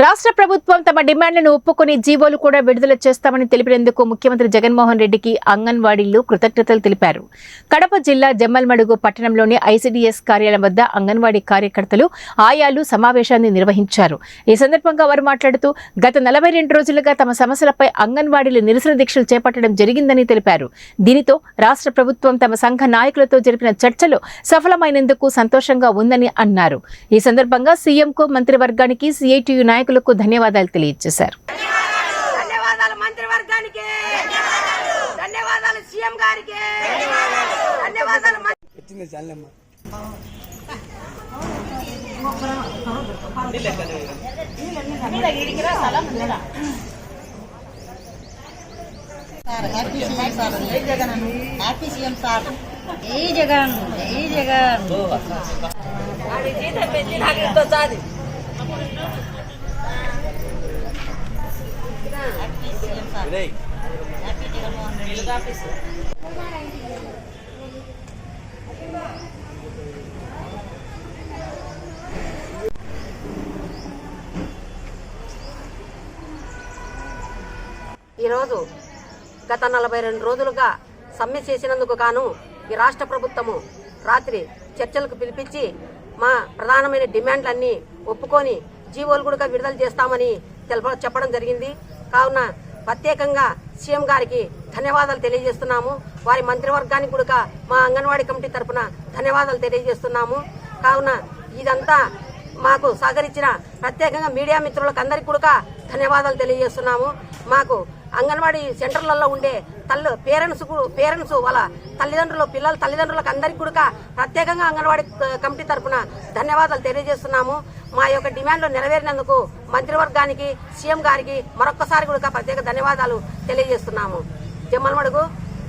రాష్ట్ర ప్రభుత్వం తమ డిమాండ్లను ఒప్పుకొని జీవోలు కూడా విడుదల చేస్తామని తెలిపినందుకు ముఖ్యమంత్రి జగన్మోహన్ రెడ్డికి అంగన్వాడీలు కృతజ్ఞతలు తెలిపారు. కడప జిల్లా జమ్మలమడుగు పట్టణంలోని ఐసీడీఎస్ కార్యాలయం వద్ద అంగన్వాడీ కార్యకర్తలు, ఆయాలు సమావేశాన్ని నిర్వహించారు. ఈ సందర్భంగా వారు మాట్లాడుతూ గత 42 రోజులుగా తమ సమస్యలపై అంగన్వాడీలు నిరసన దీక్షలు చేపట్టడం జరిగిందని తెలిపారు. దీనితో రాష్ట్ర ప్రభుత్వం తమ సంఘ నాయకులతో జరిపిన చర్చలు సఫలమైనందుకు సంతోషంగా ఉందని అన్నారు. ఈ సందర్భంగా సీఎంకు, మంత్రివర్గానికి, సిఐటియు నాయకులకు ధన్యవాదాలు తెలియజేశారు. ధన్యవాదాలు మంత్రివర్గానికి, ధన్యవాదాలు సీఎం గారికి, ధన్యవాదాలు. హ్యాపీ సీఎం సార్, జై జగన్, జై జగన్. ఈరోజు గత 42 రోజులుగా సమ్మె చేసినందుకు గాను ఈ రాష్ట్ర ప్రభుత్వము రాత్రి చర్చలకు పిలిపించి మా ప్రధానమైన డిమాండ్లన్నీ ఒప్పుకొని జీవోలు కూడా విడుదల చేస్తామని చెప్పడం జరిగింది. కావున ప్రత్యేకంగా సీఎం గారికి ధన్యవాదాలు తెలియజేస్తున్నాము. వారి మంత్రివర్గానికి కూడా మా అంగన్వాడీ కమిటీ తరఫున ధన్యవాదాలు తెలియజేస్తున్నాము. కావున ఇదంతా మాకు సహకరించిన ప్రత్యేకంగా మీడియా మిత్రులకు అందరికీ కూడా ధన్యవాదాలు తెలియజేస్తున్నాము. మాకు అంగన్వాడీ సెంటర్లలో ఉండే పేరెంట్స్ వాళ్ళ పిల్లల తల్లిదండ్రులకు అందరికీ కూడా ప్రత్యేకంగా అంగన్వాడీ కమిటీ తరఫున ధన్యవాదాలు తెలియజేస్తున్నాము. మా యొక్క డిమాండ్లు నెరవేరినందుకు మంత్రివర్గానికి, సీఎం గారికి మరొక్కసారి కూడా ప్రత్యేక ధన్యవాదాలు తెలియజేస్తున్నాము. జమ్మలమడుగు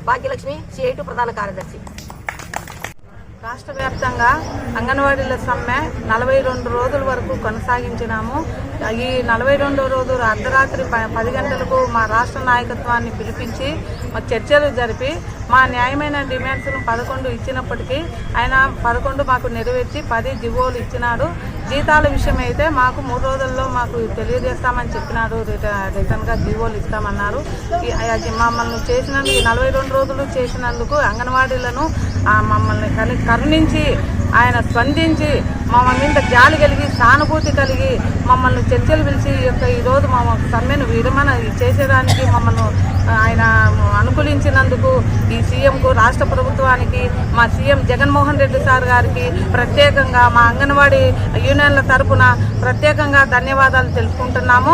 భాగ్యలక్ష్మి, సిఐటి ప్రధాన కార్యదర్శి. రాష్ట్ర వ్యాప్తంగా అంగన్వాడీల సమ్మె 42 రోజుల వరకు కొనసాగించినాము. ఈ 42వ రోజు అర్ధరాత్రి 10 గంటలకు మా రాష్ట్ర నాయకత్వాన్ని పిలిపించి మా చర్చలు జరిపి మా న్యాయమైన డిమాండ్స్ను 11 ఇచ్చినప్పటికీ ఆయన 11 మాకు నెరవేర్చి 10 జీవోలు ఇచ్చినాడు. జీతాల విషయం అయితే మాకు 3 రోజుల్లో మాకు తెలియజేస్తామని చెప్పినాడు. రిటర్న్గా జీవోలు ఇస్తామన్నారు. మమ్మల్ని చేసినందుకు 42 రోజులు చేసినందుకు అంగన్వాడీలను మమ్మల్ని కరుణించి ఆయన స్పందించి మా మీద జాలి కలిగి, సానుభూతి కలిగి మమ్మల్ని చర్చలు పిలిచి ఈరోజు మా సమ్మెను విరమణ చేసేదానికి మమ్మల్ని ఆయన అనుకూలించినందుకు ఈ సీఎంకు, రాష్ట్ర ప్రభుత్వానికి, మా సీఎం జగన్మోహన్ రెడ్డి సార్ గారికి ప్రత్యేకంగా మా అంగన్వాడీ యూనియన్ల తరఫున ప్రత్యేకంగా ధన్యవాదాలు తెలుపుకుంటున్నాము.